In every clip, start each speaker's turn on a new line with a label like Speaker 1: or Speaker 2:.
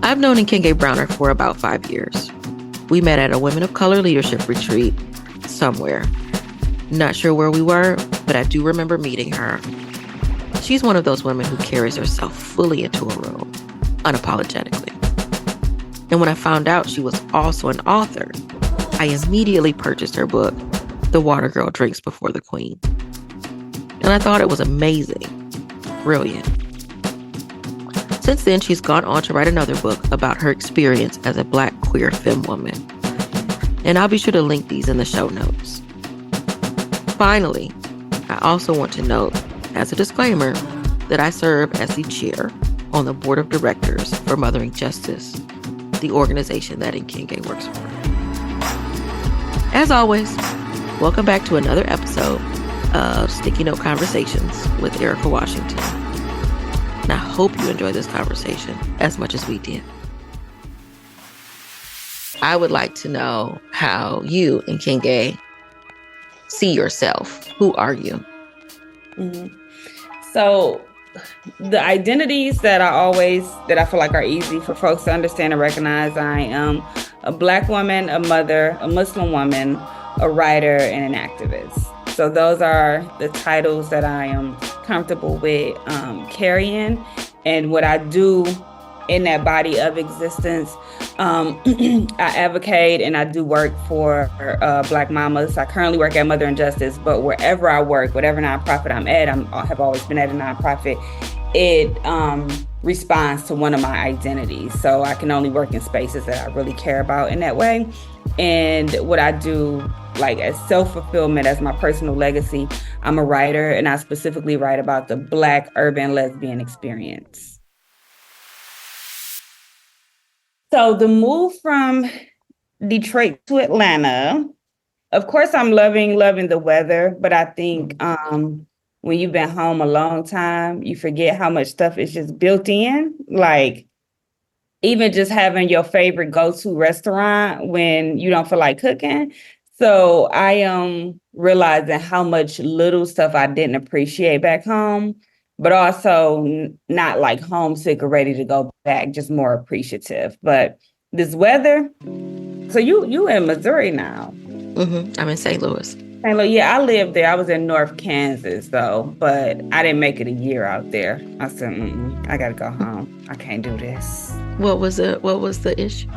Speaker 1: I've known Nkenge Browner for about 5 years. We met at a Women of Color leadership retreat somewhere. Not sure where we were, but I do remember meeting her. She's one of those women who carries herself fully into a room, unapologetically. And when I found out she was also an author, I immediately purchased her book, The Water Girl Drinks Before the Queen. And I thought it was amazing, brilliant. Since then, she's gone on to write another book about her experience as a Black queer femme woman. And I'll be sure to link these in the show notes. Finally, I also want to note, as a disclaimer, that I serve as the chair on the board of directors for Mothering Justice, the organization that Nkenge works for. As always, welcome back to another episode of Sticky Note Conversations with Erika Washington. And I hope you enjoy this conversation as much as we did. I would like to know how you, Nkenge, see yourself. Who are you?
Speaker 2: Mm-hmm. So the identities that I feel like are easy for folks to understand and recognize, I am a Black woman, a mother, a Muslim woman, a writer, and an activist. So those are the titles that I am comfortable with carrying. And what I do in that body of existence, I advocate and I do work for Black mamas. I currently work at Mothering Justice, but wherever I work, whatever nonprofit I'm at, I have always been at a nonprofit. It responds to one of my identities. So I can only work in spaces that I really care about in that way. And what I do, like as self-fulfillment, as my personal legacy, I'm a writer, and I specifically write about the Black urban lesbian experience. So the move from Detroit to Atlanta, of course, I'm loving the weather, but I think when you've been home a long time, you forget how much stuff is just built in. Like even just having your favorite go-to restaurant when you don't feel like cooking. So I am realizing how much little stuff I didn't appreciate back home, but also not like homesick or ready to go back, just more appreciative. But this weather, so you in Missouri now?
Speaker 1: Mm-hmm. I'm in St. Louis.
Speaker 2: Yeah, I lived there. I was in North Kansas though, but I didn't make it a year out there. I said, I gotta go home. I can't do this.
Speaker 1: What was the issue?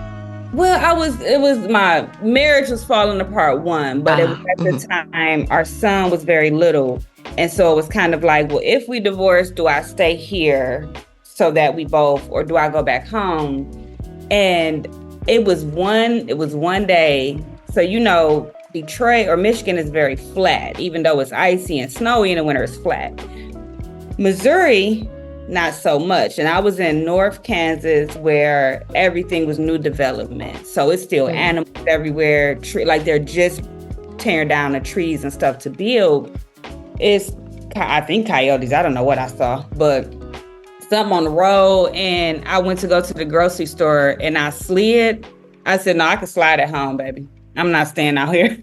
Speaker 2: Well, it was my marriage was falling apart, but it was at the time our son was very little. And so it was kind of like, well, if we divorce, do I stay here so that we both, or do I go back home? And it was one day. So, Detroit or Michigan is very flat, even though it's icy and snowy in the winter, it's flat. Missouri, not so much. And I was in North Kansas where everything was new development. So it's still animals everywhere. Like they're just tearing down the trees and stuff to build. I think coyotes. I don't know what I saw, but something on the road. And I went to go to the grocery store and I slid. I said, no, I can slide at home, baby. I'm not staying out here.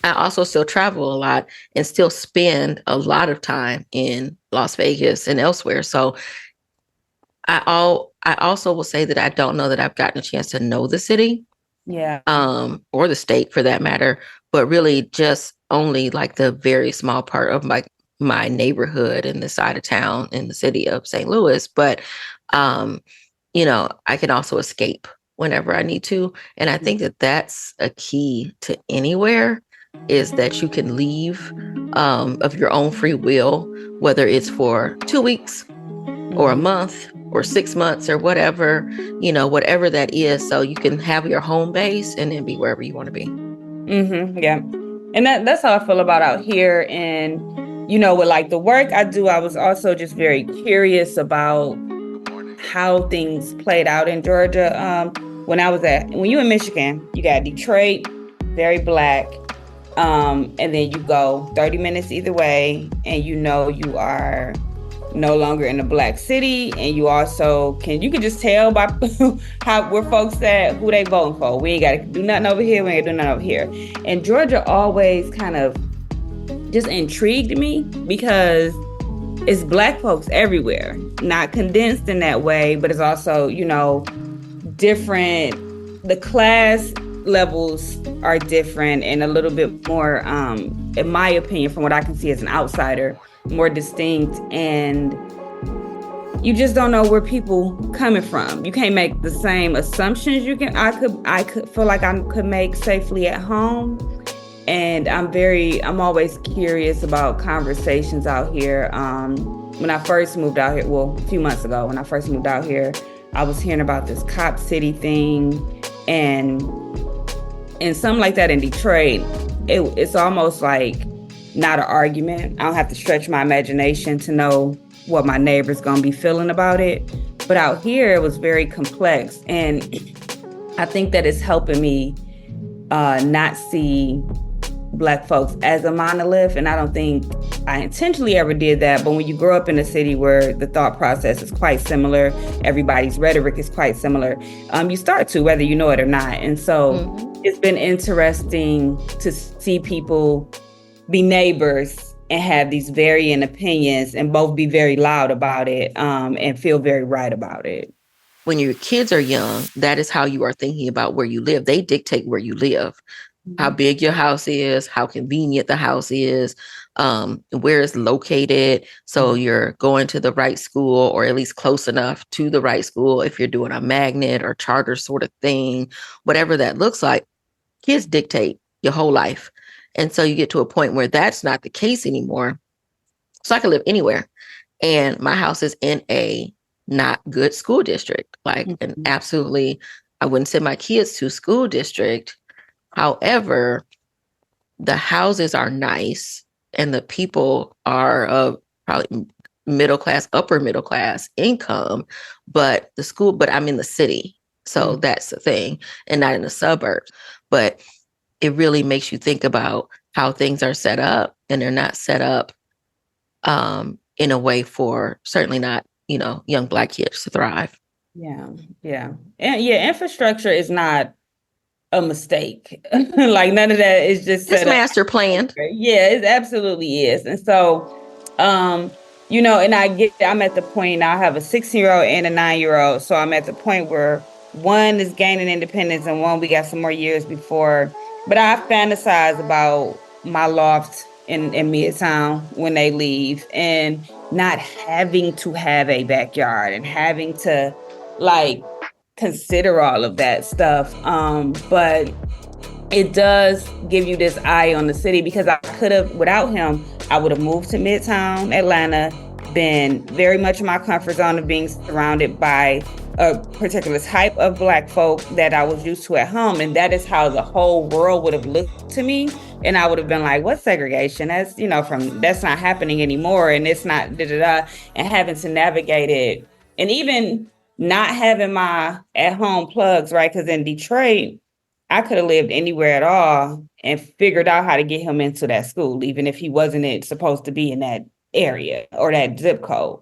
Speaker 1: I also still travel a lot and still spend a lot of time in Las Vegas and elsewhere. So I also will say that I don't know that I've gotten a chance to know the city, or the state for that matter, but really just only like the very small part of my neighborhood and the side of town in the city of St. Louis. But, I can also escape whenever I need to. And I think that that's a key to anywhere, is that you can leave of your own free will, whether it's for 2 weeks or a month or 6 months or whatever, whatever that is. So you can have your home base and then be wherever you want to be.
Speaker 2: Mm-hmm, yeah. And that's how I feel about out here. And, with like the work I do, I was also just very curious about how things played out in Georgia. When you in Michigan, you got Detroit, very Black. And then you go 30 minutes either way, and you are no longer in a Black city. And you also can just tell by where folks at, who they voting for. We ain't got to do nothing over here. We ain't got to do nothing over here. And Georgia always kind of just intrigued me because it's Black folks everywhere, not condensed in that way, but it's also, different. The class levels are different and a little bit more, in my opinion, from what I can see as an outsider, more distinct. And you just don't know where people coming from. You can't make the same assumptions I could feel like I could make safely at home. And I'm always curious about conversations out here. When I first moved out here, a few months ago, when I first moved out here, I was hearing about this Cop City thing and something like that in Detroit. It's almost like not an argument. I don't have to stretch my imagination to know what my neighbor's gonna be feeling about it. But out here, it was very complex. And I think that it's helping me not see Black folks as a monolith. And I don't think I intentionally ever did that. But when you grow up in a city where the thought process is quite similar, everybody's rhetoric is quite similar, you start to, whether you know it or not. And so it's been interesting to see people be neighbors and have these varying opinions and both be very loud about it and feel very right about it.
Speaker 1: When your kids are young, that is how you are thinking about where you live. They dictate where you live, how big your house is, how convenient the house is, where it's located. So you're going to the right school or at least close enough to the right school. If you're doing a magnet or charter sort of thing, whatever that looks like, kids dictate your whole life. And so you get to a point where that's not the case anymore. So I can live anywhere. And my house is in a not good school district. And absolutely, I wouldn't send my kids to school district. However, the houses are nice and the people are of probably middle class, upper middle class income, but I'm in the city. So that's the thing, and not in the suburbs. But it really makes you think about how things are set up, and they're not set up in a way for certainly not, young Black kids to thrive.
Speaker 2: Yeah. And infrastructure is not a mistake. Like none of that is just
Speaker 1: it's master planned.
Speaker 2: Yeah, it absolutely is. And so, and I'm at the point now. I have a 16-year-old and a 9-year-old. So I'm at the point where one is gaining independence and one we got some more years before. But I fantasize about my loft in Midtown when they leave and not having to have a backyard and having to consider all of that stuff. But it does give you this eye on the city, because I could have, without him, I would have moved to Midtown Atlanta, been very much in my comfort zone of being surrounded by a particular type of Black folk that I was used to at home. And that is how the whole world would have looked to me. And I would have been like, what's segregation? That's, that's not happening anymore. And it's not and having to navigate it. And even not having my at-home plugs, right? Because in Detroit, I could have lived anywhere at all and figured out how to get him into that school, even if he wasn't supposed to be in that area or that zip code.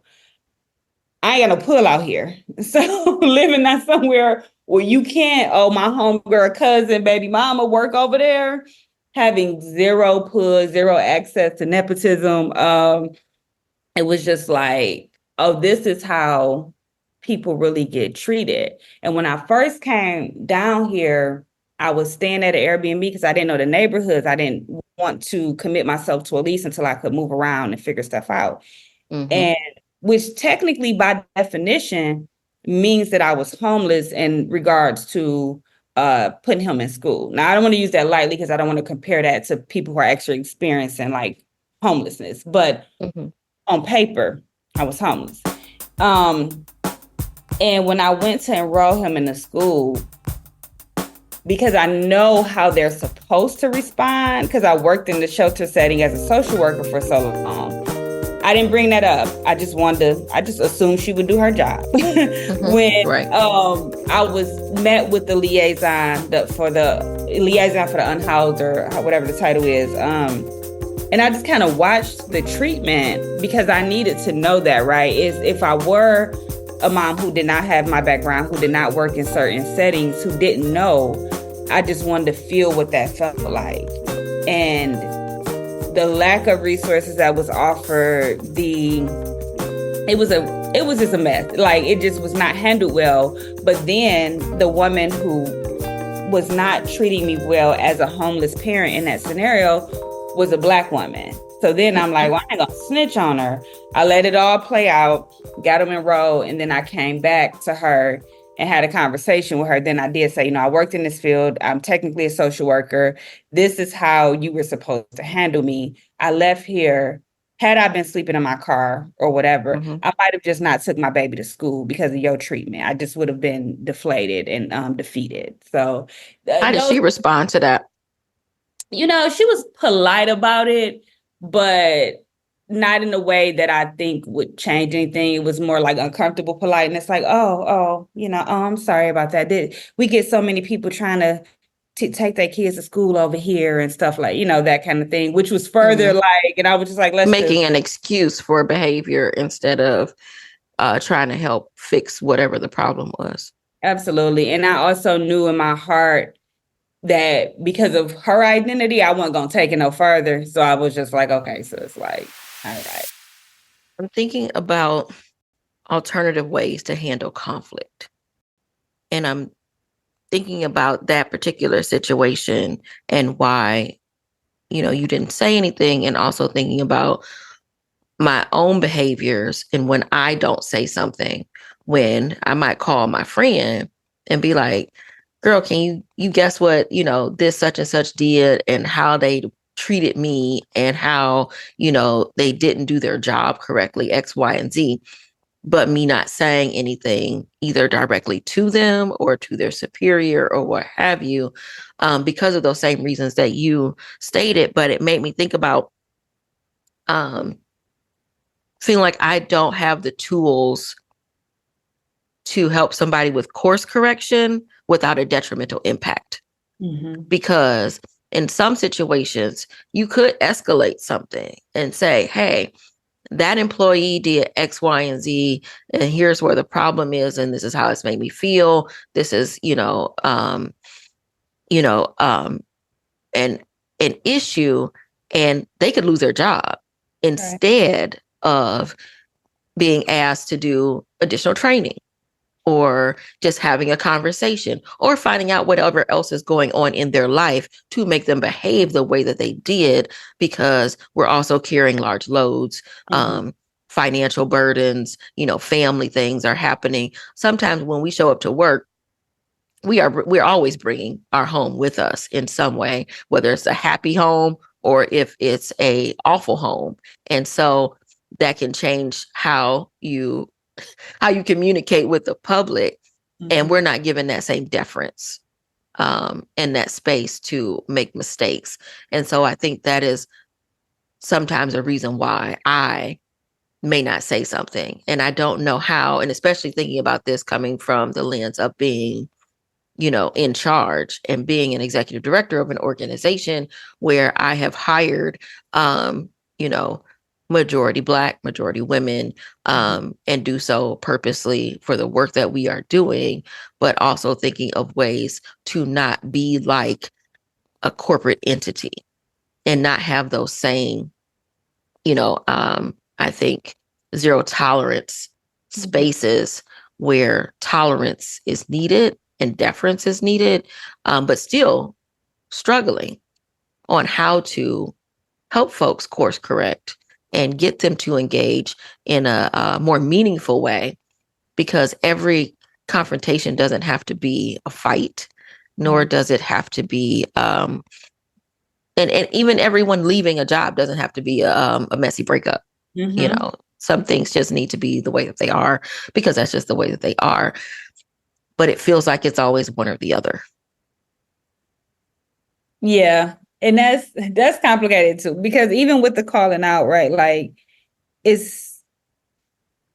Speaker 2: I ain't got no pull out here. So living not somewhere where you can't, my homegirl, cousin, baby mama work over there, having zero pull, zero access to nepotism. It was just like, this is how people really get treated. And when I first came down here, I was staying at an Airbnb because I didn't know the neighborhoods. I didn't want to commit myself to a lease until I could move around and figure stuff out. And which technically by definition means that I was homeless in regards to putting him in school. Now, I don't want to use that lightly because I don't want to compare that to people who are actually experiencing homelessness. But on paper, I was homeless. And when I went to enroll him in the school, because I know how they're supposed to respond, because I worked in the shelter setting as a social worker for so long, I didn't bring that up. I just assumed she would do her job. When I was met with the liaison for the unhoused, or whatever the title is. And I just kind of watched the treatment because I needed to know that, right? If I were a mom who did not have my background, who did not work in certain settings, who didn't know, I just wanted to feel what that felt like. And the lack of resources that was offered, it was just a mess. Like, it just was not handled well. But then the woman who was not treating me well as a homeless parent in that scenario was a Black woman. So then I'm like, well, I ain't gonna snitch on her. I let it all play out, got them enrolled, and then I came back to her and had a conversation with her. Then I did say, I worked in this field. I'm technically a social worker. This is how you were supposed to handle me. I left here. Had I been sleeping in my car or whatever, I might have just not took my baby to school because of your treatment. I just would have been deflated and defeated. So
Speaker 1: how did she respond to that?
Speaker 2: She was polite about it, but not in a way that I think would change anything. It was more like uncomfortable politeness, like, I'm sorry about that. We get so many people trying to take their kids to school over here and stuff, like, that kind of thing, which was further and I was just like,
Speaker 1: making an excuse for behavior instead of trying to help fix whatever the problem was.
Speaker 2: Absolutely. And I also knew in my heart that because of her identity, I wasn't going to take it no further. So I was just like, okay, so it's like, all right.
Speaker 1: I'm thinking about alternative ways to handle conflict. And I'm thinking about that particular situation and why, you didn't say anything, and also thinking about my own behaviors and when I don't say something, when I might call my friend and be like, girl, can you guess what, this such and such did, and how they treated me, and how, they didn't do their job correctly, X, Y, and Z. But me not saying anything either directly to them or to their superior or what have you, because of those same reasons that you stated. But it made me think about feeling like I don't have the tools to help somebody with course correction without a detrimental impact. Because in some situations, you could escalate something and say, hey, that employee did X, Y, and Z, and here's where the problem is, and this is how it's made me feel. This is, an issue, and they could lose their job instead of being asked to do additional training, or just having a conversation, or finding out whatever else is going on in their life to make them behave the way that they did, because we're also carrying large loads, financial burdens, family things are happening. Sometimes when we show up to work, we're always bringing our home with us in some way, whether it's a happy home or if it's a awful home. And so that can change how you communicate with the public, and we're not given that same deference and that space to make mistakes. And so I think that is sometimes a reason why I may not say something, and I don't know how. And especially thinking about this coming from the lens of being, in charge and being an executive director of an organization where I have hired, majority Black, majority women, and do so purposely for the work that we are doing, but also thinking of ways to not be like a corporate entity and not have those same, I think, zero tolerance spaces where tolerance is needed and deference is needed, but still struggling on how to help folks course correct and get them to engage in a more meaningful way, because every confrontation doesn't have to be a fight, nor does it have to be, and even everyone leaving a job doesn't have to be a messy breakup. Some things just need to be the way that they are, because that's just the way that they are. But it feels like it's always one or the other.
Speaker 2: Yeah. And that's complicated too, because even with the calling out, right? Like, it's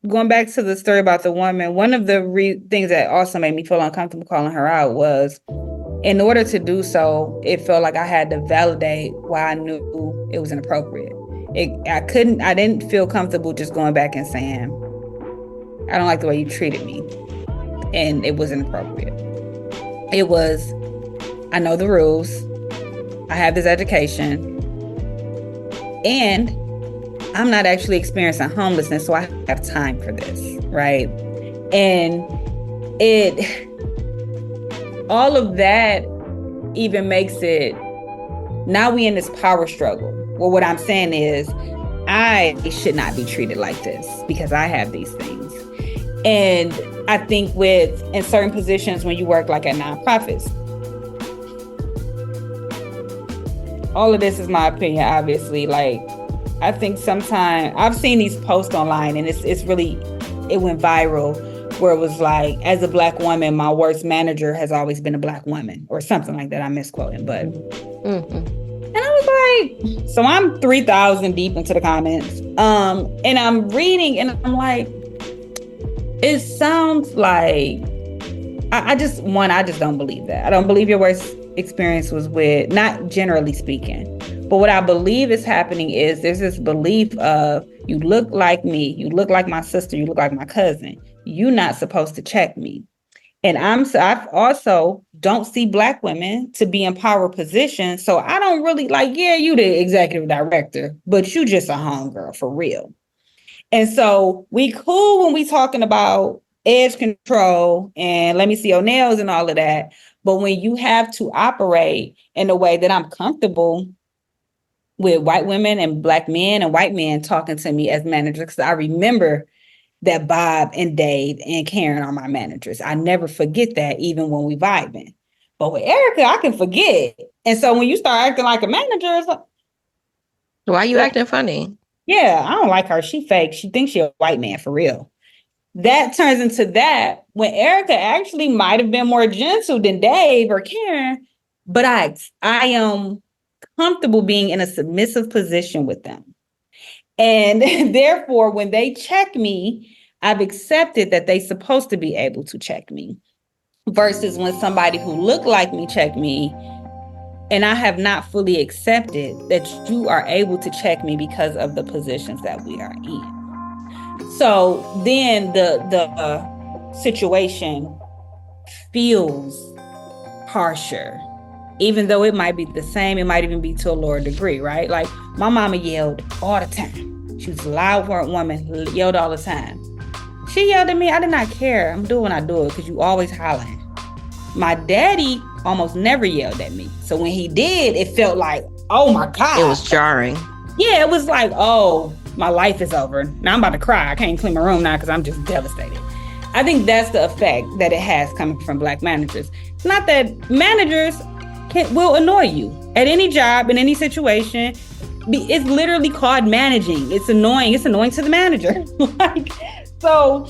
Speaker 2: going back to the story about the woman. One of the things that also made me feel uncomfortable calling her out was, in order to do so, it felt like I had to validate why I knew it was inappropriate. I didn't feel comfortable just going back and saying, I don't like the way you treated me, and it was inappropriate. It was, I know the rules. I have this education. And I'm not actually experiencing homelessness, so I have time for this, right? And all of that even makes it, now we in this power struggle. Well, what I'm saying is, I should not be treated like this because I have these things. And I think in certain positions when you work like at nonprofits, all of this is my opinion, obviously. Like, I think sometimes I've seen these posts online, and it's really, it went viral, where it was like, as a Black woman, my worst manager has always been a Black woman, or something like that. I'm misquoting, but. And I was like, so I'm 3,000 deep into the comments, and I'm reading, and I'm like, it sounds like, I just don't believe that. I don't believe your worst experience was with, not generally speaking, but what I believe is happening is there's this belief of, you look like me, you look like my sister, you look like my cousin, you're not supposed to check me. And I also don't see Black women to be in power positions. So I don't really like, yeah, you the executive director, but you just a homegirl for real. And so we cool when we talking about edge control and let me see your nails and all of that. But when you have to operate in a way that I'm comfortable with white women and Black men and white men talking to me as managers, because I remember that Bob and Dave and Karen are my managers. I never forget that, even when we vibing. But with Erika, I can forget. And so when you start acting like a manager, it's like,
Speaker 1: why are you acting funny?
Speaker 2: Yeah, I don't like her. She fake. She thinks she's a white man for real. That turns into that when Erika actually might have been more gentle than Dave or Karen, but I am comfortable being in a submissive position with them. And therefore, when they check me, I've accepted that they're supposed to be able to check me, versus when somebody who looked like me check me, and I have not fully accepted that you are able to check me because of the positions that we are in. So then the situation feels harsher, even though it might be the same. It might even be to a lower degree, right? Like, my mama yelled all the time. She was a loud woman, yelled all the time. She yelled at me. I did not care. I'm doing what I do because you always hollering. My daddy almost never yelled at me. So when he did, it felt like, oh my God.
Speaker 1: It was jarring.
Speaker 2: Yeah, it was like, oh, my life is over. Now I'm about to cry. I can't clean my room now because I'm just devastated. I think that's the effect that it has coming from Black managers. It's not that managers will annoy you at any job, in any situation. It's literally called managing. It's annoying. It's annoying to the manager. So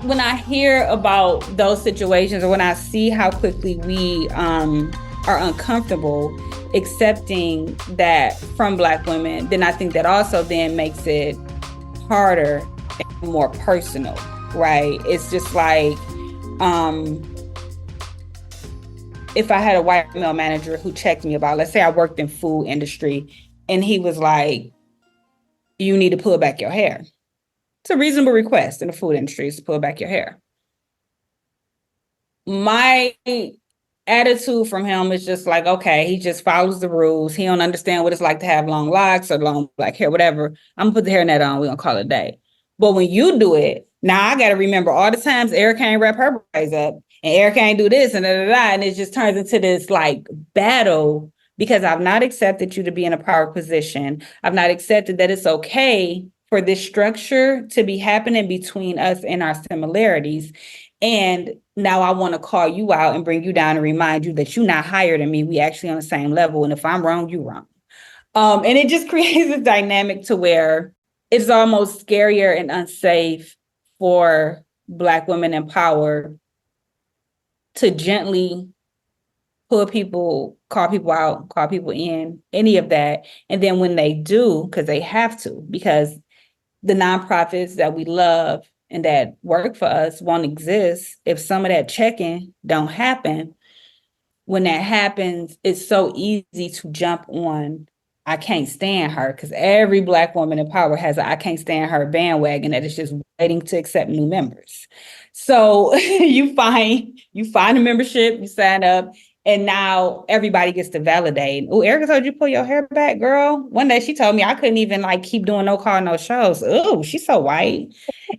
Speaker 2: when I hear about those situations, or when I see how quickly we are uncomfortable accepting that from Black women, then I think that also then makes it harder and more personal, right? It's just like, if I had a white male manager who checked me about, let's say I worked in food industry, and he was like, you need to pull back your hair. It's a reasonable request in the food industry, is to pull back your hair. My attitude from him is just like, okay, he just follows the rules. He don't understand what it's like to have long locks or long Black hair, whatever. I'm gonna put the hairnet on, we're gonna call it a day. But when you do it, now I gotta remember all the times Erika ain't wrap her braids up, and Erika ain't do this, and and it just turns into this like battle, because I've not accepted you to be in a power position. I've not accepted that it's okay for this structure to be happening between us and our similarities. And now I want to call you out and bring you down and remind you that you're not higher than me. We actually on the same level. And if I'm wrong, you're wrong. And it just creates a dynamic to where it's almost scarier and unsafe for Black women in power to gently pull people, call people out, call people in, any of that. And then when they do, because they have to, because the nonprofits that we love and that work for us won't exist if some of that checking don't happen. When that happens, it's so easy to jump on, I can't stand her, because every Black woman in power has a I can't stand her bandwagon that is just waiting to accept new members. So you find a membership, you sign up, And now everybody gets to validate. Oh, Erika told you pull your hair back, girl. One day she told me I couldn't even like keep doing no call, no shows. Oh, she's so white.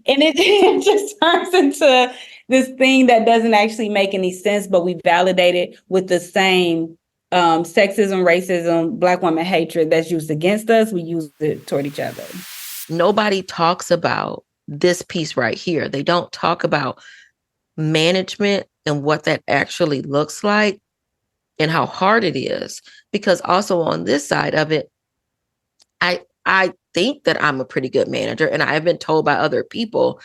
Speaker 2: And it, it just turns into this thing that doesn't actually make any sense, but we validate it with the same sexism, racism, Black woman hatred that's used against us. We use it toward each other.
Speaker 1: Nobody talks about this piece right here. They don't talk about management and what that actually looks like and how hard it is. Because also on this side of it, I think that I'm a pretty good manager, and I've been told by other people,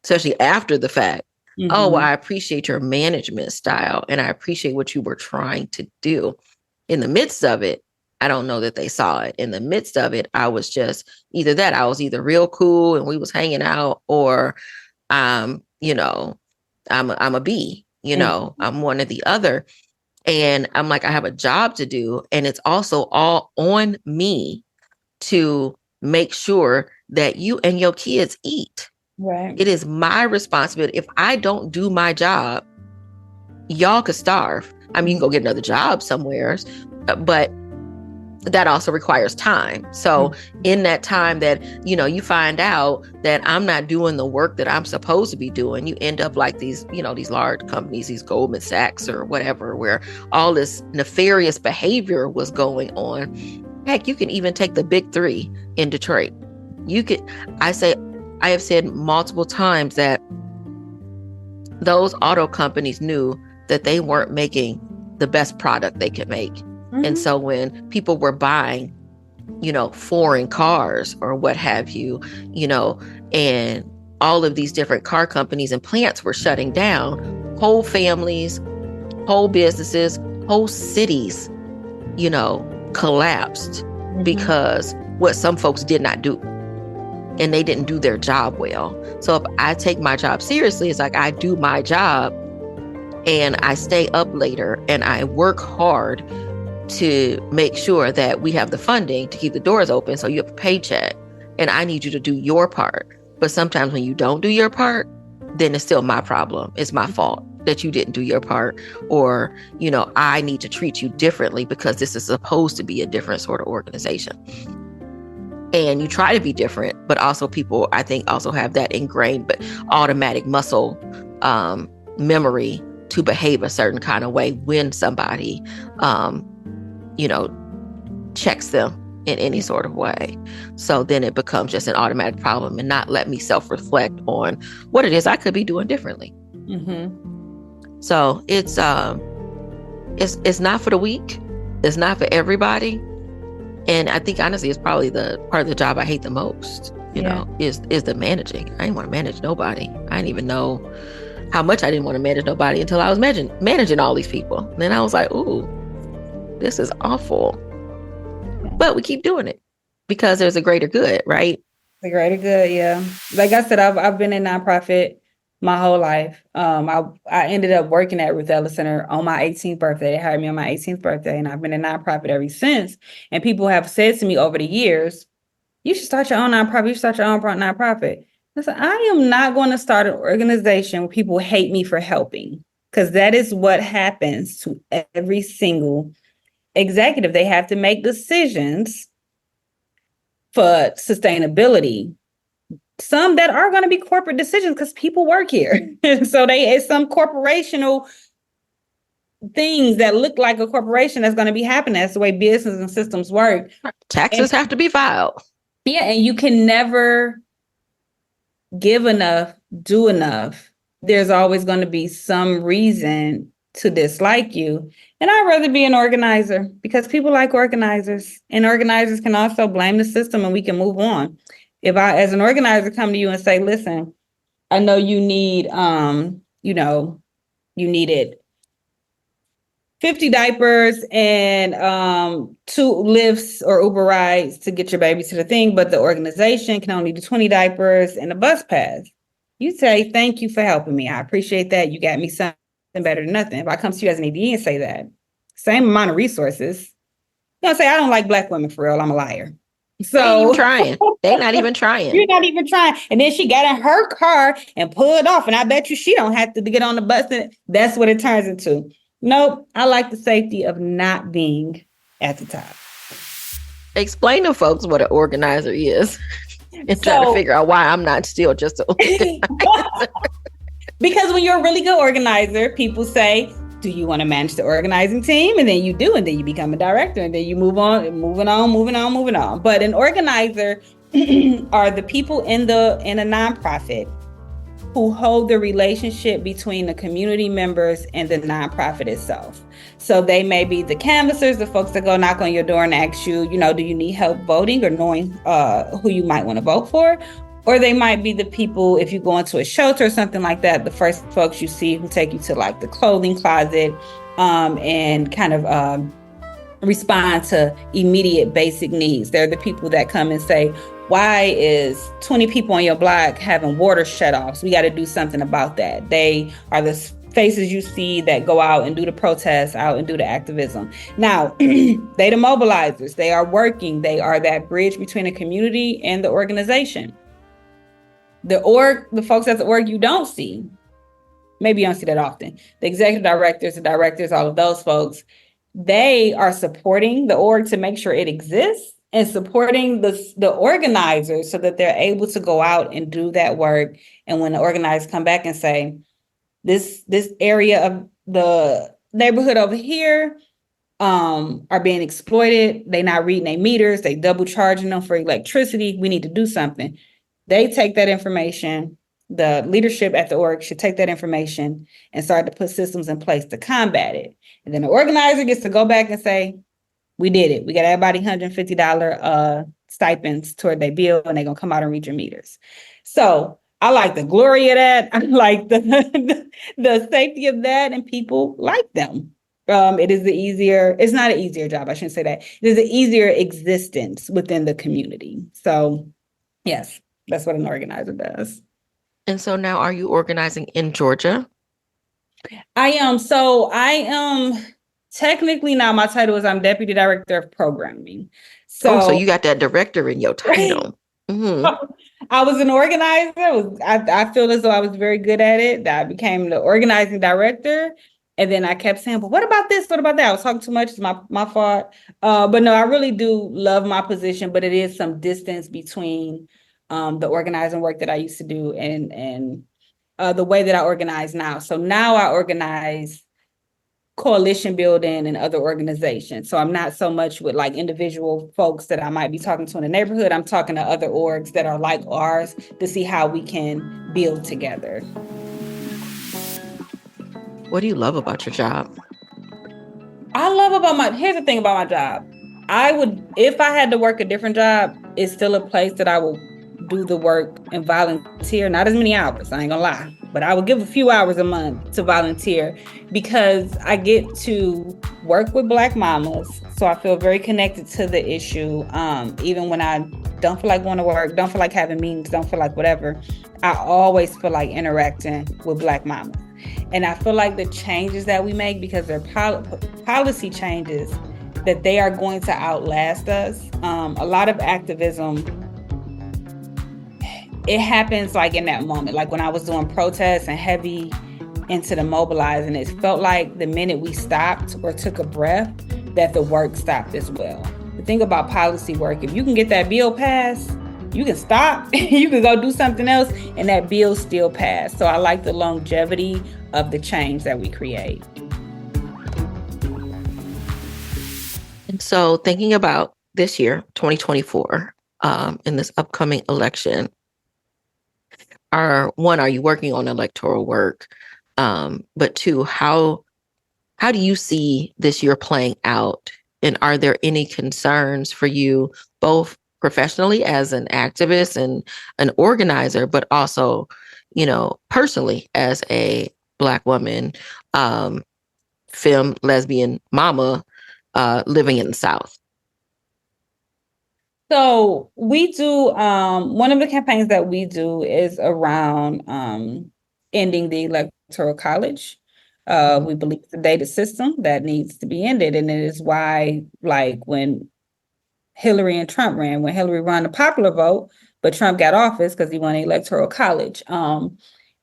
Speaker 1: especially after the fact, oh, well, I appreciate your management style and I appreciate what you were trying to do. In the midst of it, I don't know that they saw it. In the midst of it, I was just I was either real cool and we was hanging out, or you know, I'm a B, you know, I'm one or the other. And I'm like, I have a job to do. And it's also all on me to make sure that you and your kids eat.
Speaker 2: Right.
Speaker 1: It is my responsibility. If I don't do my job, y'all could starve. I mean, you can go get another job somewhere, but that also requires time. So in that time that, you know, you find out that I'm not doing the work that I'm supposed to be doing, you end up like these, you know, these large companies, these Goldman Sachs or whatever, where all this nefarious behavior was going on. Heck, you can even take the big three in Detroit. I have said multiple times that those auto companies knew that they weren't making the best product they could make. And so when people were buying, you know, foreign cars or what have you, you know, and all of these different car companies and plants were shutting down, whole families, whole businesses, whole cities, you know, collapsed because what some folks did not do. And they didn't do their job well. So if I take my job seriously, it's like I do my job and I stay up later and I work hard to make sure that we have the funding to keep the doors open so you have a paycheck. And I need you to do your part. But sometimes when you don't do your part, then it's still my problem. It's my fault that you didn't do your part. Or, you know, I need to treat you differently because this is supposed to be a different sort of organization. And you try to be different, but also people, I think, also have that ingrained but automatic muscle memory to behave a certain kind of way when somebody you know, checks them in any sort of way. So then it becomes just an automatic problem and not let me self-reflect on what it is I could be doing differently. So it's not for the weak. It's not for everybody. And I think honestly, it's probably the part of the job I hate the most, you know, is the managing. I didn't want to manage nobody. I didn't even know how much I didn't want to manage nobody until I was managing all these people. And then I was like, ooh, this is awful. But we keep doing it because there's a greater good, right?
Speaker 2: The greater good, yeah. Like I said, I've been in nonprofit my whole life. I ended up working at Ruth Ellis Center on my 18th birthday. They hired me on my 18th birthday, and I've been in nonprofit ever since. And people have said to me over the years, you should start your own nonprofit. You should start your own nonprofit. I said, I am not going to start an organization where people hate me for helping, because that is what happens to every single executive. They have to make decisions for sustainability, some that are going to be corporate decisions because people work here. So it's some corporational things that look like a corporation that's going to be happening. That's the way business and systems work.
Speaker 1: Taxes have to be filed.
Speaker 2: Yeah, and you can never give enough, do enough. There's always going to be some reason to dislike you. And I'd rather be an organizer because people like organizers, and organizers can also blame the system and we can move on. If I, as an organizer, come to you and say, listen, I know you need, you needed 50 diapers and 2 lifts or Uber rides to get your baby to the thing, but the organization can only do 20 diapers and a bus pass. You say, thank you for helping me. I appreciate that. You got me something better than nothing. If I come to you as an ED and say that, same amount of resources, you know, say, I don't like Black women for real. I'm a liar. So
Speaker 1: they ain't even trying. They're not even trying.
Speaker 2: You're not even trying. And then she got in her car and pulled off. And I bet you she don't have to get on the bus. And that's what it turns into. Nope. I like the safety of not being at the top.
Speaker 1: Explain to folks what an organizer is and trying to
Speaker 2: So,
Speaker 1: figure out why I'm not still just an organizer.
Speaker 2: because when you're a really good organizer, people say, do you want to manage the organizing team? And then you do, and then you become a director, and then you move on, moving on. But an organizer are the people in a nonprofit who hold the relationship between the community members and the nonprofit itself. So they may be the canvassers, the folks that go knock on your door and ask you, do you need help voting or knowing who you might want to vote for? Or they might be the people, if you go into a shelter or something like that, the first folks you see who take you to like the clothing closet and kind of respond to immediate basic needs. They're the people that come and say, why is 20 people on your block having water shutoffs? We got to do something about that. They are the faces you see that go out and do the protests, out and do the activism. Now, they the mobilizers. They are working. They are that bridge between the community and the organization. The folks at the org you don't see, maybe you don't see that often. The executive directors, the directors, all of those folks, they are supporting the org to make sure it exists and supporting the organizers so that they're able to go out and do that work. And when the organizers come back and say, this area of the neighborhood over here are being exploited, they not reading their meters, they double charging them for electricity, we need to do something. They take that information, the leadership at the org should take that information and start to put systems in place to combat it. And then the organizer gets to go back and say, we did it. We got everybody $150 stipends toward their bill, and they're going to come out and read your meters. So I like the glory of that. I like the safety of that, and people like them. It's not an easier job. I shouldn't say that. It is an easier existence within the community. So yes, that's what an organizer does.
Speaker 1: And so now are you organizing in Georgia?
Speaker 2: I am. So I am technically now my title is I'm Deputy Director of Programming.
Speaker 1: So you got that director in your title. Mm-hmm.
Speaker 2: I was an organizer. I feel as though I was very good at it. I became the organizing director. And then I kept saying, but what about this? What about that? I was talking too much. It's my fault. But no, I really do love my position, but it is some distance between the organizing work that I used to do and the way that I organize now. So now I organize coalition building and other organizations. So I'm not so much with like individual folks that I might be talking to in the neighborhood. I'm talking to other orgs that are like ours to see how we can build together.
Speaker 1: What do you love about your job?
Speaker 2: Here's the thing about my job. If I had to work a different job, it's still a place that I will do the work and volunteer, not as many hours, I ain't gonna lie, but I will give a few hours a month to volunteer because I get to work with Black mamas. So I feel very connected to the issue. Even when I don't feel like going to work, don't feel like having meetings, don't feel like whatever, I always feel like interacting with Black mamas. And I feel like the changes that we make, because they're policy changes, that they are going to outlast us. A lot of activism, it happens like in that moment, like when I was doing protests and heavy into the mobilizing, it felt like the minute we stopped or took a breath, that the work stopped as well. The thing about policy work, if you can get that bill passed, you can stop, you can go do something else, and that bill still passed. So I like the longevity of the change that we create.
Speaker 1: And so thinking about this year, 2024, in this upcoming election, are you working on electoral work? But two, how do you see this year playing out? And are there any concerns for you, both professionally as an activist and an organizer, but also, personally as a Black woman, femme, lesbian, mama, living in the South?
Speaker 2: So we do, one of the campaigns that we do is around ending the Electoral College. We believe it's a dated system that needs to be ended. And it is why, like when Hillary and Trump when Hillary won the popular vote, but Trump got office because he won the Electoral College.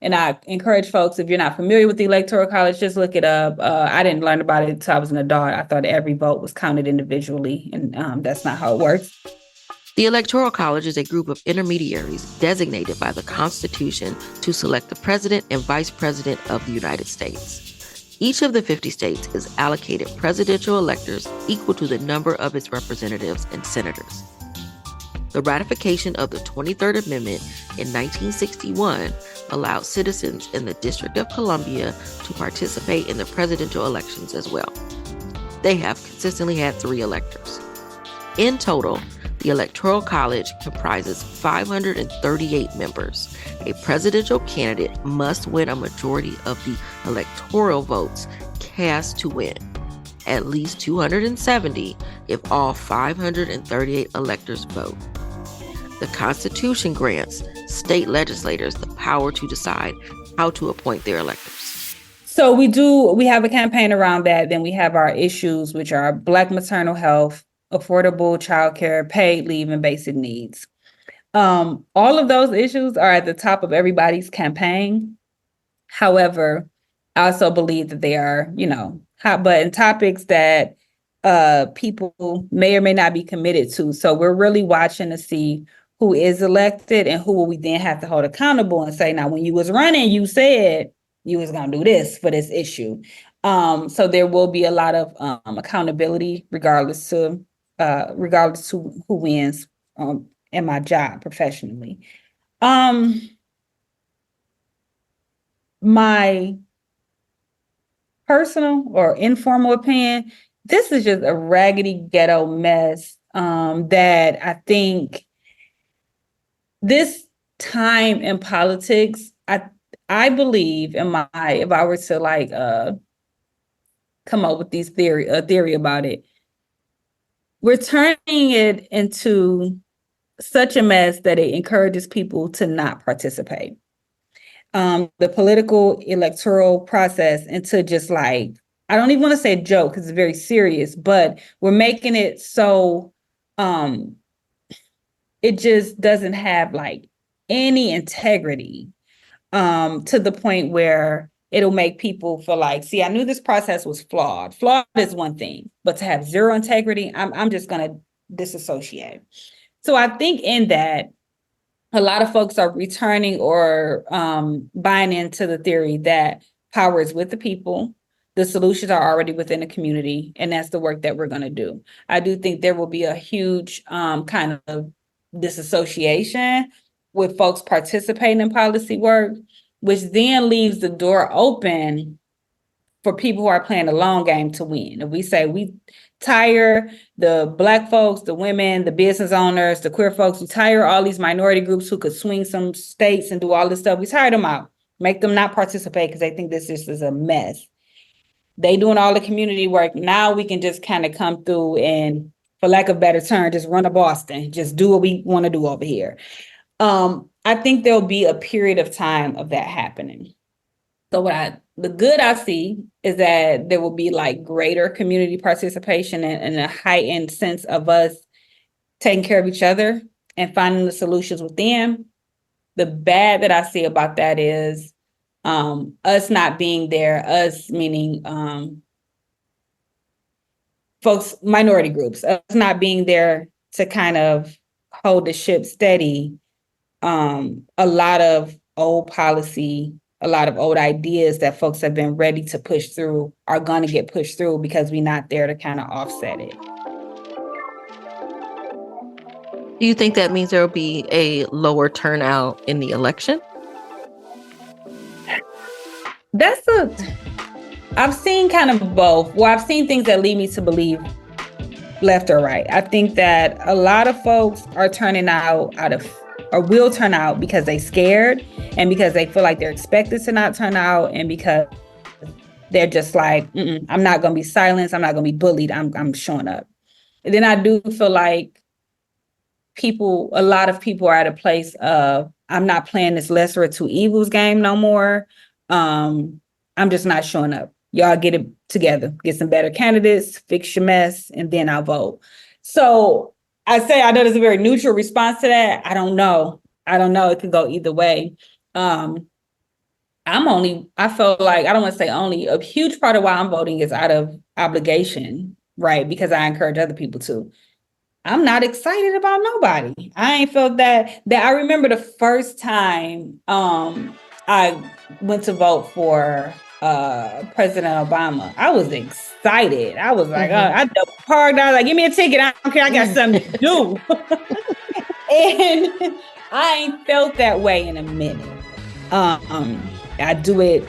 Speaker 2: And I encourage folks, if you're not familiar with the Electoral College, just look it up. I didn't learn about it until I was an adult. I thought every vote was counted individually, and that's not how it works.
Speaker 1: The Electoral College is a group of intermediaries designated by the Constitution to select the President and Vice President of the United States. Each of the 50 states is allocated presidential electors equal to the number of its representatives and senators. The ratification of the 23rd Amendment in 1961 allowed citizens in the District of Columbia to participate in the presidential elections as well. They have consistently had 3 electors. In total, the Electoral College comprises 538 members. A presidential candidate must win a majority of the electoral votes cast to win, at least 270 if all 538 electors vote. The Constitution grants state legislators the power to decide how to appoint their electors.
Speaker 2: So we have a campaign around that. Then we have our issues, which are Black maternal health, affordable childcare, paid leave, and basic needs. All of those issues are at the top of everybody's campaign. However, I also believe that they are, hot button topics that people may or may not be committed to. So we're really watching to see who is elected and who will we then have to hold accountable and say, now, when you was running, you said you was going to do this for this issue. So there will be a lot of accountability regardless to who wins in my job professionally. My personal or informal opinion, this is just a raggedy ghetto mess that I think this time in politics, I believe if I were to come up with a theory about it, we're turning it into such a mess that it encourages people to not participate. The political electoral process into just I don't even want to say a joke because it's very serious, but we're making it so it just doesn't have any integrity to the point where it'll make people feel see, I knew this process was flawed. Flawed is one thing, but to have zero integrity, I'm just going to disassociate. So I think in that, a lot of folks are returning or buying into the theory that power is with the people. The solutions are already within the community, and that's the work that we're going to do. I do think there will be a huge kind of disassociation with folks participating in policy work, which then leaves the door open for people who are playing the long game to win. If we say we tire the Black folks, the women, the business owners, the queer folks, we tire all these minority groups who could swing some states and do all this stuff, we tire them out, make them not participate because they think this just is a mess. They doing all the community work. Now we can just kind of come through and, for lack of a better term, just run a Boston, just do what we want to do over here. I think there'll be a period of time of that happening. So the good I see is that there will be greater community participation and a heightened sense of us taking care of each other and finding the solutions within. The bad that I see about that is us not being there, us meaning folks, minority groups, us not being there to kind of hold the ship steady. A lot of old policy, a lot of old ideas that folks have been ready to push through are going to get pushed through because we're not there to kind of offset it.
Speaker 1: Do you think that means there will be a lower turnout in the election?
Speaker 2: I've seen kind of both. Well, I've seen things that lead me to believe left or right. I think that a lot of folks are turning out or will turn out because they scared and because they feel like they're expected to not turn out and because they're just I'm not going to be silenced. I'm not going to be bullied. I'm showing up. And then I do feel like a lot of people are at a place of, I'm not playing this lesser of two evils game no more. I'm just not showing up. Y'all get it together, get some better candidates, fix your mess, and then I'll vote. So I know there's a very neutral response to that. I don't know. It could go either way. I feel like, I don't want to say only, a huge part of why I'm voting is out of obligation, right? Because I encourage other people to. I'm not excited about nobody. I ain't felt that I remember the first time I went to vote for President Obama. I was excited. I was like, I double parked. I was like, give me a ticket. I don't care. I got something to do. And I ain't felt that way in a minute. I do it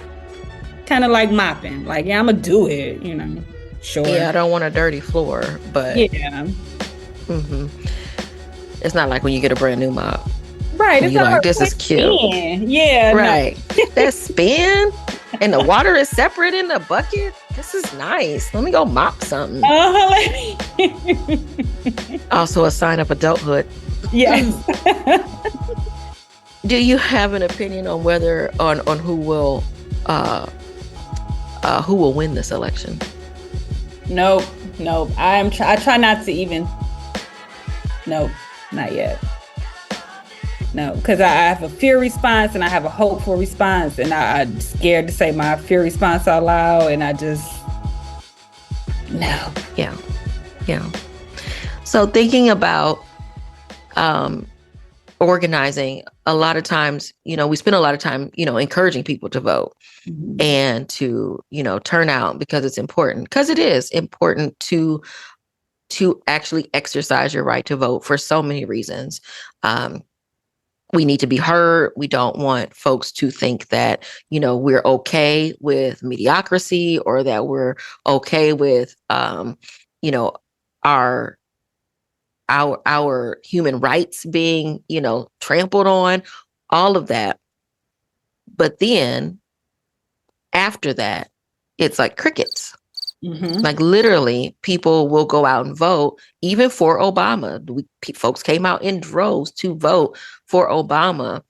Speaker 2: kind of like mopping. Like, yeah, I'm gonna do it, Sure.
Speaker 1: Yeah, I don't want a dirty floor, but
Speaker 2: yeah.
Speaker 1: It's not like when you get a brand new mop.
Speaker 2: Right. It's
Speaker 1: you're
Speaker 2: not
Speaker 1: like, this is cute.
Speaker 2: Spin. Yeah.
Speaker 1: Right. No. That spin and the water is separate in the bucket. This is nice. Let me go mop something. Also a sign of adulthood.
Speaker 2: Yes.
Speaker 1: Do you have an opinion on whether on who will win this election?
Speaker 2: Nope. I try not to even. Nope, not yet. No, because I have a fear response and I have a hopeful response, and I'm scared to say my fear response out loud, and I just no.
Speaker 1: Yeah. So thinking about organizing, a lot of times, we spend a lot of time, encouraging people to vote and to, turn out, because it's important, because it is important to actually exercise your right to vote for so many reasons. We need to be heard. We don't want folks to think that, we're okay with mediocrity, or that we're okay with, our human rights being, trampled on, all of that. But then after that, it's like crickets. Like literally, people will go out and vote, even for Obama. Folks came out in droves to vote for Obama.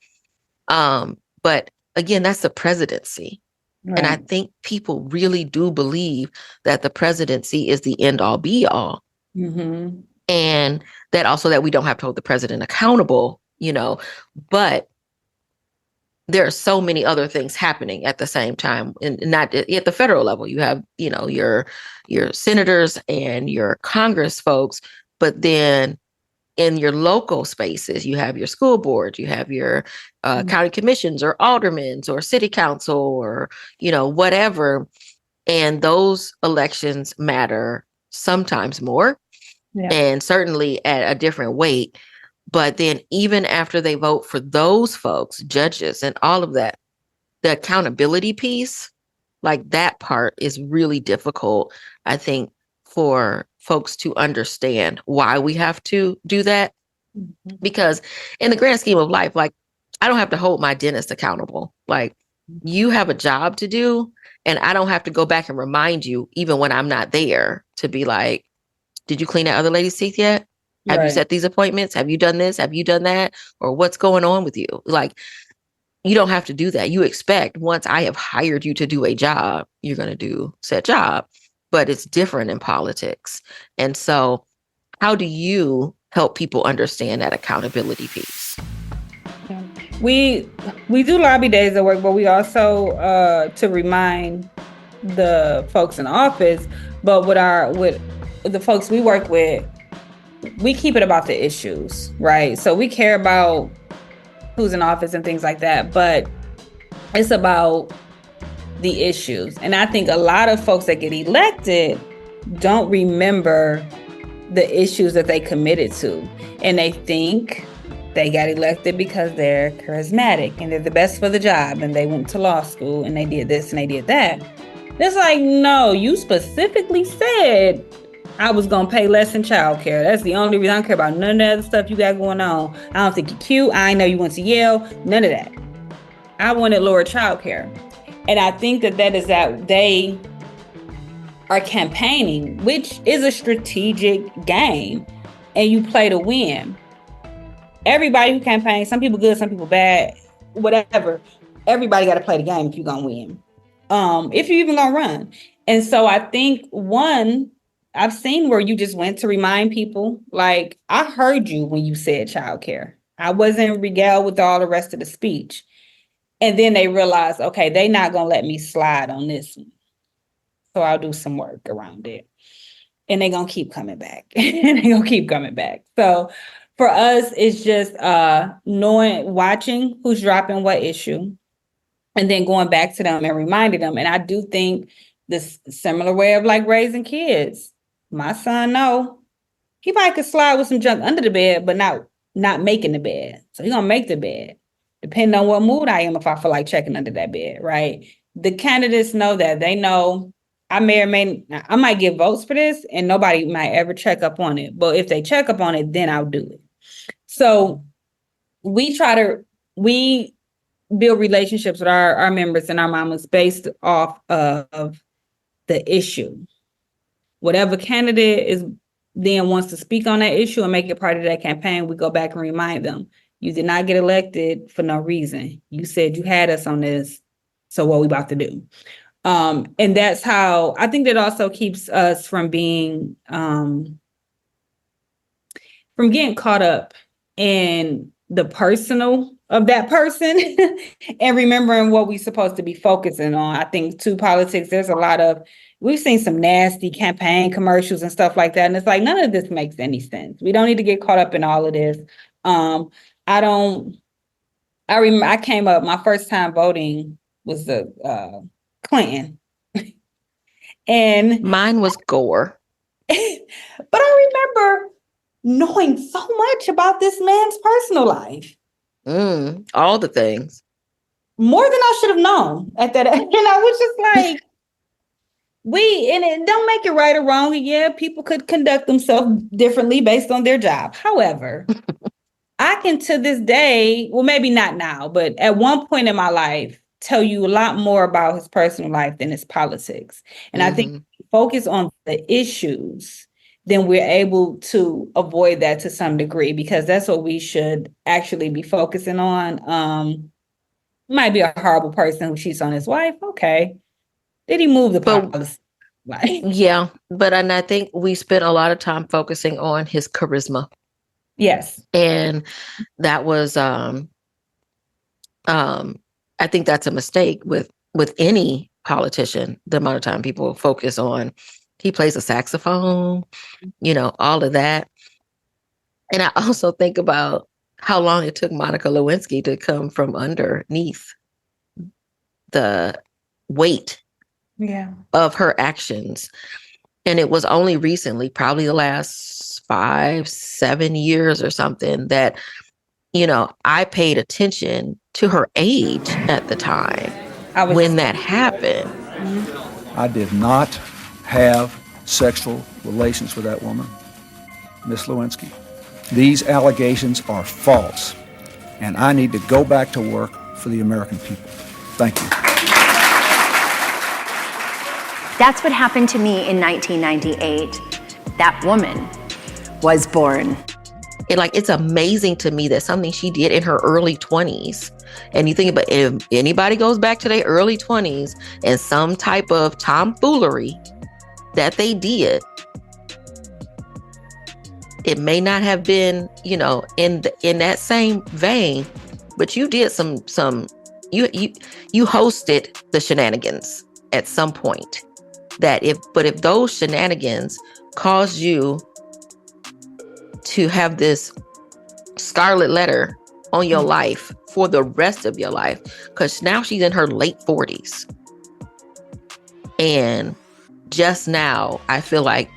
Speaker 1: But again, that's the presidency. Right. And I think people really do believe that the presidency is the end all be all. And that also that we don't have to hold the president accountable, but there are so many other things happening at the same time, and not at the federal level. You have, your senators and your Congress folks, but then in your local spaces, you have your school board, you have your county commissions or aldermen or city council or, whatever. And those elections matter sometimes more, and certainly at a different weight. But then even after they vote for those folks, judges and all of that, the accountability piece, like that part is really difficult, I think, for folks to understand why we have to do that. Because in the grand scheme of life, like, I don't have to hold my dentist accountable. Like, you have a job to do, and I don't have to go back and remind you, even when I'm not there, to be like, did you clean that other lady's teeth yet? Have you set these appointments? Have you done this? Have you done that? Or what's going on with you? Like, you don't have to do that. You expect, once I have hired you to do a job, you're going to do said job. But it's different in politics. And so how do you help people understand that accountability piece?
Speaker 2: We do lobby days at work, but we also to remind the folks in office, but with the folks we work with, we keep it about the issues, right? So we care about who's in office and things like that, but it's about the issues. And I think a lot of folks that get elected don't remember the issues that they committed to. And they think they got elected because they're charismatic and they're the best for the job and they went to law school and they did this and they did that. It's like, no, you specifically said I was going to pay less in childcare. That's the only reason. I don't care about none of the other stuff you got going on. I don't think you're cute. I know you went to Yale. None of that. I wanted lower childcare. And I think that is that they are campaigning, which is a strategic game, and you play to win. Everybody who campaigns, some people good, some people bad, whatever. Everybody got to play the game if you're going to win. If you're even going to run. And so I think I've seen where you just went to remind people, like, I heard you when you said childcare. I wasn't regaled with all the rest of the speech. And then they realize, okay, they're not going to let me slide on this one. So I'll do some work around it. And they're going to keep coming back. And they're going to keep coming back. So for us, it's just watching who's dropping what issue, and then going back to them and reminding them. And I do think this similar way of like raising kids. My son, no, he might could slide with some junk under the bed, but not making the bed. So he's gonna make the bed, depending on what mood I am, if I feel like checking under that bed, right? The candidates know that. They know I might get votes for this and nobody might ever check up on it. But if they check up on it, then I'll do it. So we build relationships with our members and our mamas based off of the issue. Whatever candidate is then wants to speak on that issue and make it part of that campaign, we go back and remind them, you did not get elected for no reason. You said you had us on this, so what we about to do? And that's how I think that also keeps us from being from getting caught up in the personal of that person and remembering what we're supposed to be focusing on. I think too, politics, we've seen some nasty campaign commercials and stuff like that. And it's like, none of this makes any sense. We don't need to get caught up in all of this. I remember I came up, my first time voting was the Clinton. And
Speaker 1: mine was Gore.
Speaker 2: But I remember knowing so much about this man's personal life.
Speaker 1: All the things.
Speaker 2: More than I should have known at that. And I was just like, and it don't make it right or wrong. Yeah, people could conduct themselves differently based on their job. However, I can to this day, well, maybe not now, but at one point in my life, tell you a lot more about his personal life than his politics. And I think if we focus on the issues, then we're able to avoid that to some degree, because that's what we should actually be focusing on. Might be a horrible person who cheats on his wife. Okay. Did he move the policy?
Speaker 1: Yeah. And I think we spent a lot of time focusing on his charisma.
Speaker 2: Yes.
Speaker 1: And that was, I think that's a mistake with any politician, the amount of time people focus on, he plays a saxophone, all of that. And I also think about how long it took Monica Lewinsky to come from underneath the weight of her actions. And it was only recently, probably the last 5-7 years or something, that, I paid attention to her age at the time when that happened.
Speaker 3: I did not have sexual relations with that woman, Miss Lewinsky. These allegations are false, and I need to go back to work for the American people. Thank you.
Speaker 4: That's what happened to me in 1998. That woman was born.
Speaker 1: It's amazing to me that something she did in her early 20s, and you think about, if anybody goes back to their early 20s and some type of tomfoolery that they did, it may not have been, in that same vein, but you did you hosted the shenanigans at some point. If those shenanigans caused you to have this scarlet letter on your life for the rest of your life, because now she's in her late 40s. And just now, I feel like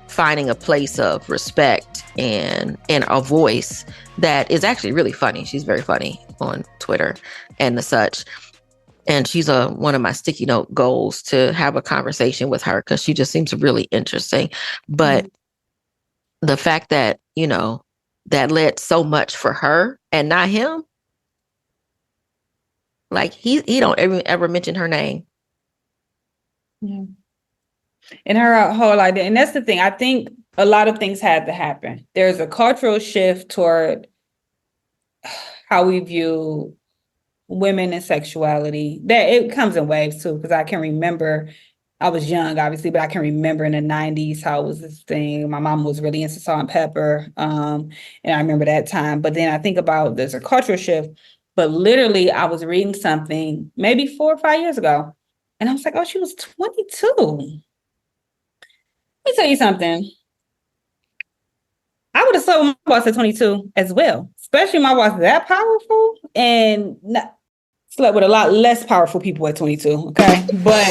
Speaker 1: finding a place of respect and a voice that is actually really funny. She's very funny on Twitter and the such. And she's one of my sticky note goals to have a conversation with her, because she just seems really interesting. But the fact that, that led so much for her and not him, like he don't ever mention her name.
Speaker 2: Yeah. And her whole idea. And that's the thing. I think a lot of things had to happen. There's a cultural shift toward how we view women and sexuality. That it comes in waves too, because I can remember, I was young, obviously, but I can remember in the 90s how it was this thing. My mom was really into salt and pepper. And I remember that time. But then I think about there's a cultural shift, But literally, I was reading something maybe 4 or 5 years ago, and I was like, oh, she was 22. Let me tell you something. I would have slept with my boss at 22 as well, especially my boss that powerful and slept with a lot less powerful people at 22. Okay. But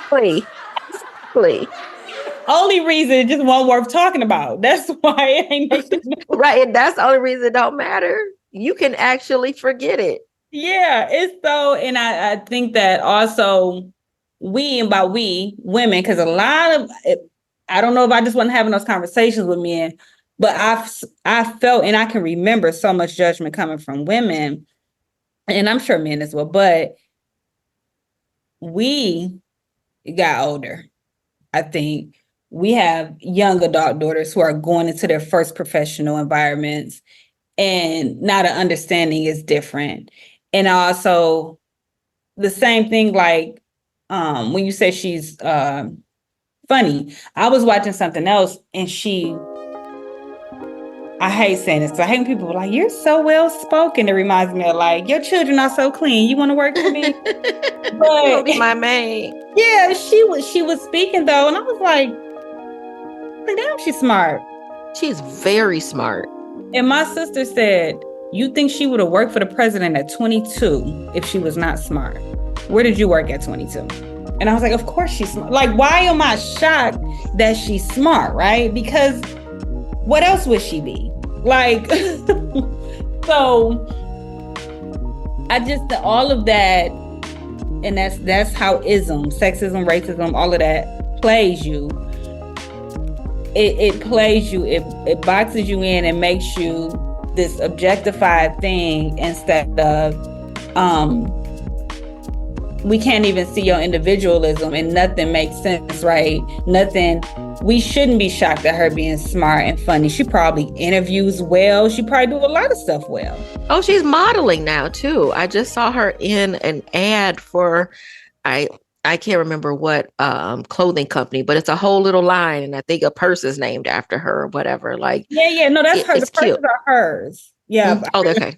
Speaker 1: Please.
Speaker 2: only reason it just wasn't worth talking about. That's why it ain't making
Speaker 1: Right. And that's the only reason it don't matter. You can actually forget it.
Speaker 2: Yeah, it's so, and I think that also and by we, women, because a lot of it, I don't know if I just wasn't having those conversations with men, but I felt and I can remember so much judgment coming from women, and I'm sure men as well, but we got older. I think we have young adult daughters who are going into their first professional environments, and now the understanding is different. And also the same thing, like when you say she's funny, I was watching something else and I hate saying this because I hate when people are like, you're so well spoken. It reminds me of like, your children are so clean. You want to work for me? But
Speaker 1: Be my maid.
Speaker 2: yeah, she was speaking though, and I was like, damn, she's smart.
Speaker 1: She's very smart.
Speaker 2: And my sister said, you think she would have worked for the president at 22 if she was not smart? Where did you work at 22? And I was like, of course she's smart. Like, why am I shocked that she's smart, right? Because what else would she be? Like, so I just, all of that, and that's how sexism, racism, all of that plays you. It plays you, it boxes you in and makes you this objectified thing instead of we can't even see your individualism and nothing makes sense, right? We shouldn't be shocked at her being smart and funny. She probably interviews well. She probably do a lot of stuff well.
Speaker 1: Oh, she's modeling now too. I just saw her in an ad for I can't remember what clothing company, but it's a whole little line, and I think a purse is named after her or whatever. Like,
Speaker 2: yeah, no, that's her. The purses are hers. Yeah.
Speaker 1: Mm-hmm. Oh, okay.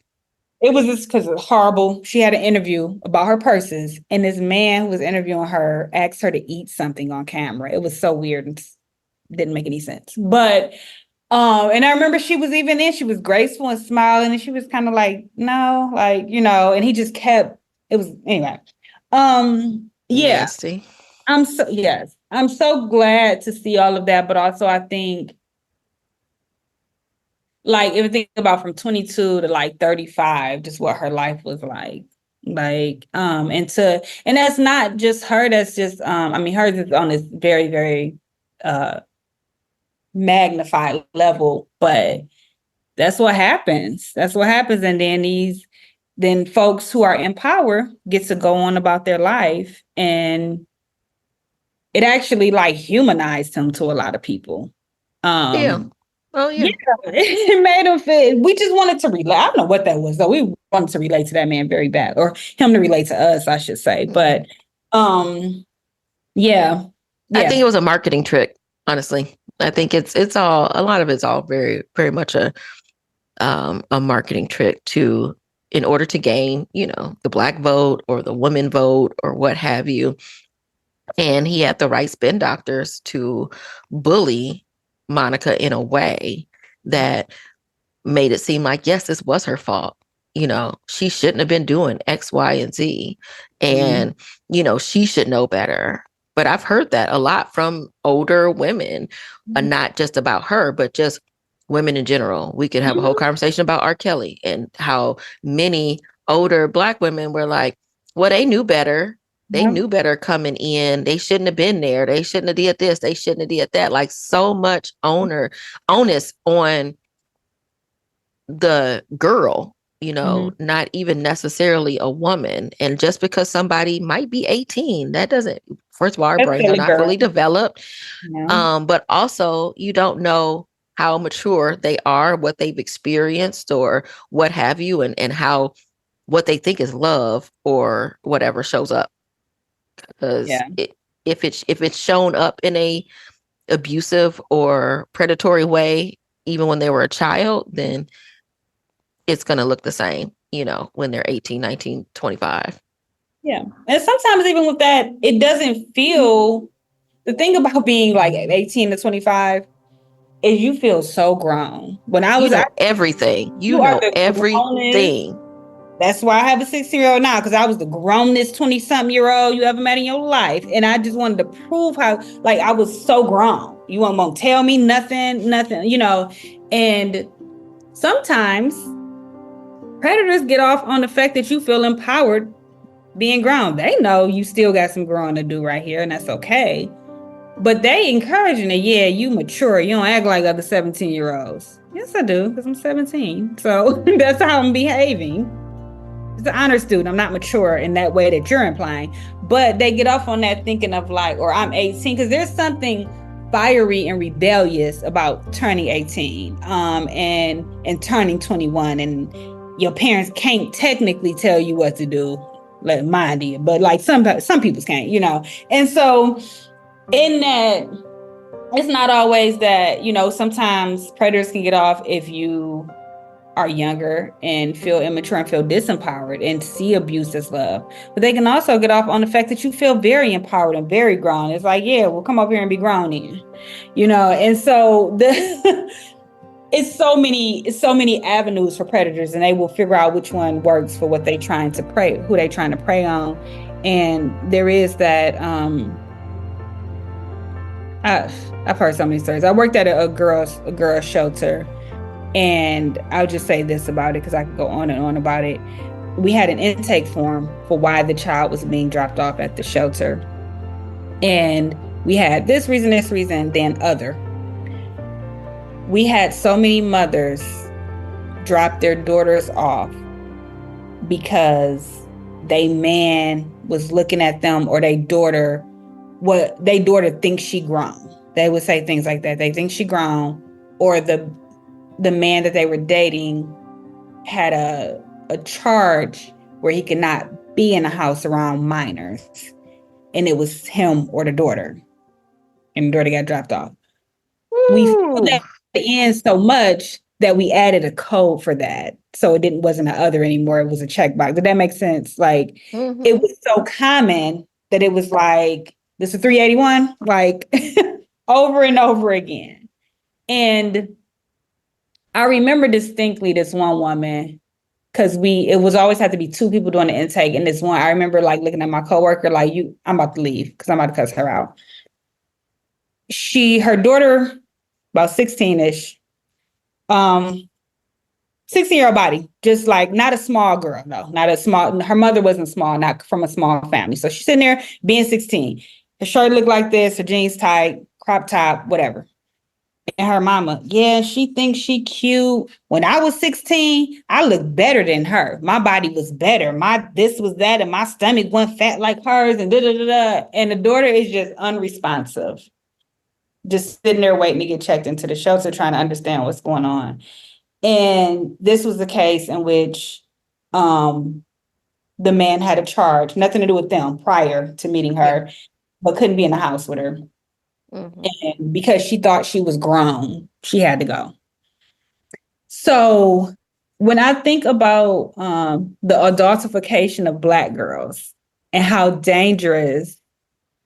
Speaker 2: It was just because it's horrible. She had an interview about her purses, and this man who was interviewing her asked her to eat something on camera. It was so weird and didn't make any sense. But and I remember she was graceful and smiling, and she was kind of like, no, like, and he just kept. It was anyway. Yeah.
Speaker 1: Nasty.
Speaker 2: I'm so glad to see all of that, but also I think, like, if you think about from 22 to like 35, just what her life was like, and that's not just her. That's just, hers is on this very, very magnified level, but that's what happens. And then folks who are in power get to go on about their life, and it actually like humanized him to a lot of people.
Speaker 1: Yeah. Oh, yeah.
Speaker 2: It made him fit. We just wanted to relate. I don't know what that was, though. We wanted to relate to that man very bad, or him to relate to us, I should say. But yeah.
Speaker 1: I think it was a marketing trick, honestly. I think it's all, a lot of it's all very, very much a marketing trick in order to gain, the Black vote or the woman vote or what have you. And he had the right spin doctors to bully Monica in a way that made it seem like, yes, this was her fault. She shouldn't have been doing X, Y, and Z. And, she should know better. But I've heard that a lot from older women, not just about her, but just women in general. We could have a whole conversation about R. Kelly and how many older Black women were like, well, they knew better. They knew better coming in. They shouldn't have been there. They shouldn't have did this. They shouldn't have did that. Like, so much onus on the girl, not even necessarily a woman. And just because somebody might be 18, that doesn't, first of all, our brains are not fully developed. Yeah. But also you don't know how mature they are, what they've experienced or what have you, and how what they think is love or whatever shows up. Because if it's shown up in a abusive or predatory way, even when they were a child, then it's going to look the same, when they're 18, 19, 25.
Speaker 2: Yeah. And sometimes even with that, it doesn't feel, the thing about being like 18 to 25 is you feel so grown. When I was
Speaker 1: everything.
Speaker 2: You are the
Speaker 1: everything.
Speaker 2: That's why I have a 16-year-old now, because I was the grownest 20-something-year-old you ever met in your life. And I just wanted to prove how, like, I was so grown. You won't tell me nothing, And sometimes predators get off on the fact that you feel empowered being grown. They know you still got some growing to do right here, and that's okay. But they encouraging it. Yeah, you mature. You don't act like other 17-year-olds. Yes, I do, because I'm 17. So that's how I'm behaving. It's an honor student. I'm not mature in that way that you're implying. But they get off on that thinking of like, or I'm 18, because there's something fiery and rebellious about turning 18 and turning 21. And your parents can't technically tell you what to do. Like mine did, but like some people can't, And so in that, it's not always that, sometimes predators can get off if you are younger and feel immature and feel disempowered and see abuse as love. But they can also get off on the fact that you feel very empowered and very grown. It's like, yeah, well, come over here and be grown then, And so it's so many avenues for predators, and they will figure out which one works for what they trying to prey, who they trying to prey on. And there is that, I've heard so many stories. I worked at a girls shelter, and I'll just say this about it because I could go on and on about it. We had an intake form for why the child was being dropped off at the shelter. And we had this reason, then other. We had so many mothers drop their daughters off because they man was looking at them, or they daughter thinks she grown. They would say things like that. They think she grown, or the man that they were dating had a charge where he could not be in a house around minors. And it was him or the daughter. And the daughter got dropped off. Ooh. We filled that in so much that we added a code for that. So it wasn't an other anymore. It was a checkbox. Did that make sense? Like, It was so common that it was like, this is 381, like over and over again. And I remember distinctly this one woman, because it was always had to be two people doing the intake. And this one, I remember like looking at my coworker, like, I'm about to leave because I'm about to cuss her out. Her daughter, about 16-ish, 16-year-old body, just like not a small girl, no, not a small, her mother wasn't small, not from a small family. So she's sitting there being 16. Her shirt looked like this, her jeans tight, crop top, whatever. And her mama, yeah, she thinks she cute. When I was 16, I looked better than her. My body was better. My this was that, and my stomach went fat like hers, and da-da-da-da. And the daughter is just unresponsive. Just sitting there waiting to get checked into the shelter, trying to understand what's going on. And this was the case in which the man had a charge, nothing to do with them prior to meeting her, but couldn't be in the house with her. Mm-hmm. And because she thought she was grown, she had to go. So when I think about the adultification of Black girls and how dangerous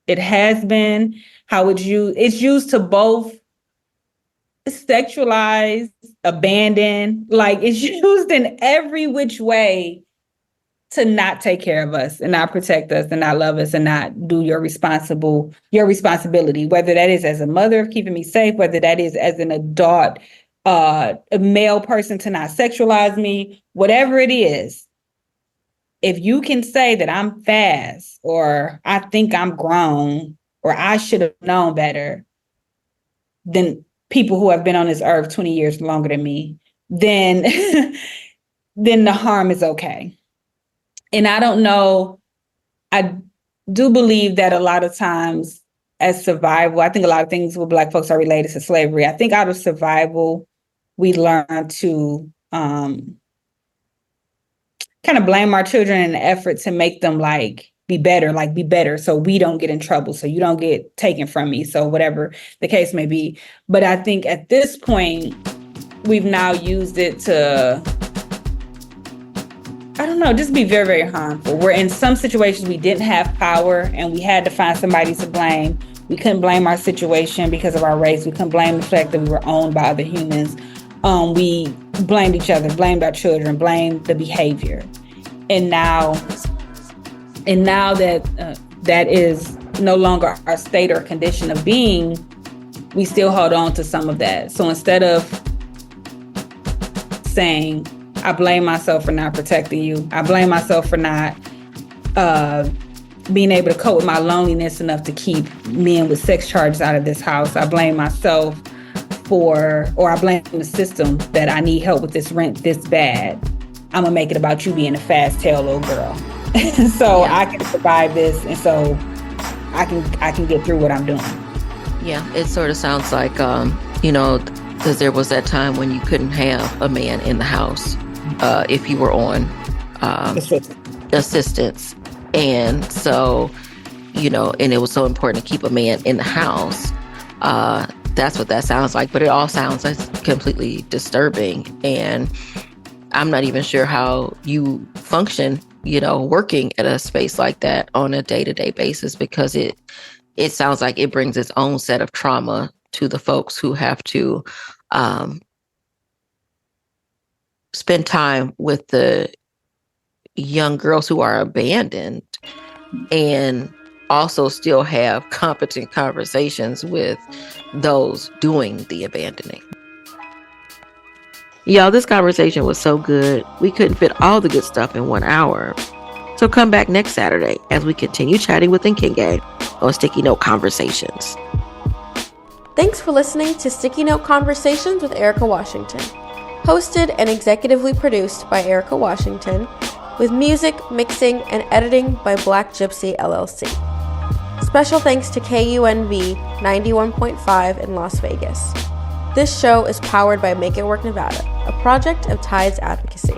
Speaker 2: it has been, how it's used to both sexualize, abandon, like it's used in every which way to not take care of us and not protect us and not love us and not do your responsibility, whether that is as a mother of keeping me safe, whether that is as an adult, a male person to not sexualize me, whatever it is. If you can say that I'm fast, or I think I'm grown, or I should have known better than people who have been on this earth 20 years longer than me, then the harm is okay. And I don't know, I do believe that a lot of times as survival, I think a lot of things with Black folks are related to slavery. I think out of survival, we learn to kind of blame our children in the effort to make them be better so we don't get in trouble, so you don't get taken from me, so whatever the case may be. But I think at this point, we've now used it to I don't know, just be very, very harmful. Where in some situations we didn't have power and we had to find somebody to blame. We couldn't blame our situation because of our race. We couldn't blame the fact that we were owned by other humans. We blamed each other, blamed our children, blamed the behavior. And now that that is no longer our state or condition of being, we still hold on to some of that. So instead of saying, I blame myself for not protecting you, I blame myself for not being able to cope with my loneliness enough to keep men with sex charges out of this house, I blame myself I blame the system that I need help with this rent this bad, I'm gonna make it about you being a fast tail little girl. So I can survive this, and so I can get through what I'm doing.
Speaker 1: Yeah, it sort of sounds like, because there was that time when you couldn't have a man in the house if you were on assistance. And so, and it was so important to keep a man in the house. That's what that sounds like. But it all sounds like completely disturbing. And I'm not even sure how you function, working at a space like that on a day-to-day basis, because it sounds like it brings its own set of trauma to the folks who have to spend time with the young girls who are abandoned, and also still have competent conversations with those doing the abandoning. Y'all, this conversation was so good. We couldn't fit all the good stuff in 1 hour. So come back next Saturday as we continue chatting with Nkenge on Sticky Note Conversations.
Speaker 5: Thanks for listening to Sticky Note Conversations with Erika Washington. Hosted and executively produced by Erika Washington, with music, mixing, and editing by Black Gypsy LLC. Special thanks to KUNV 91.5 in Las Vegas. This show is powered by Make It Work Nevada, a project of Tides Advocacy.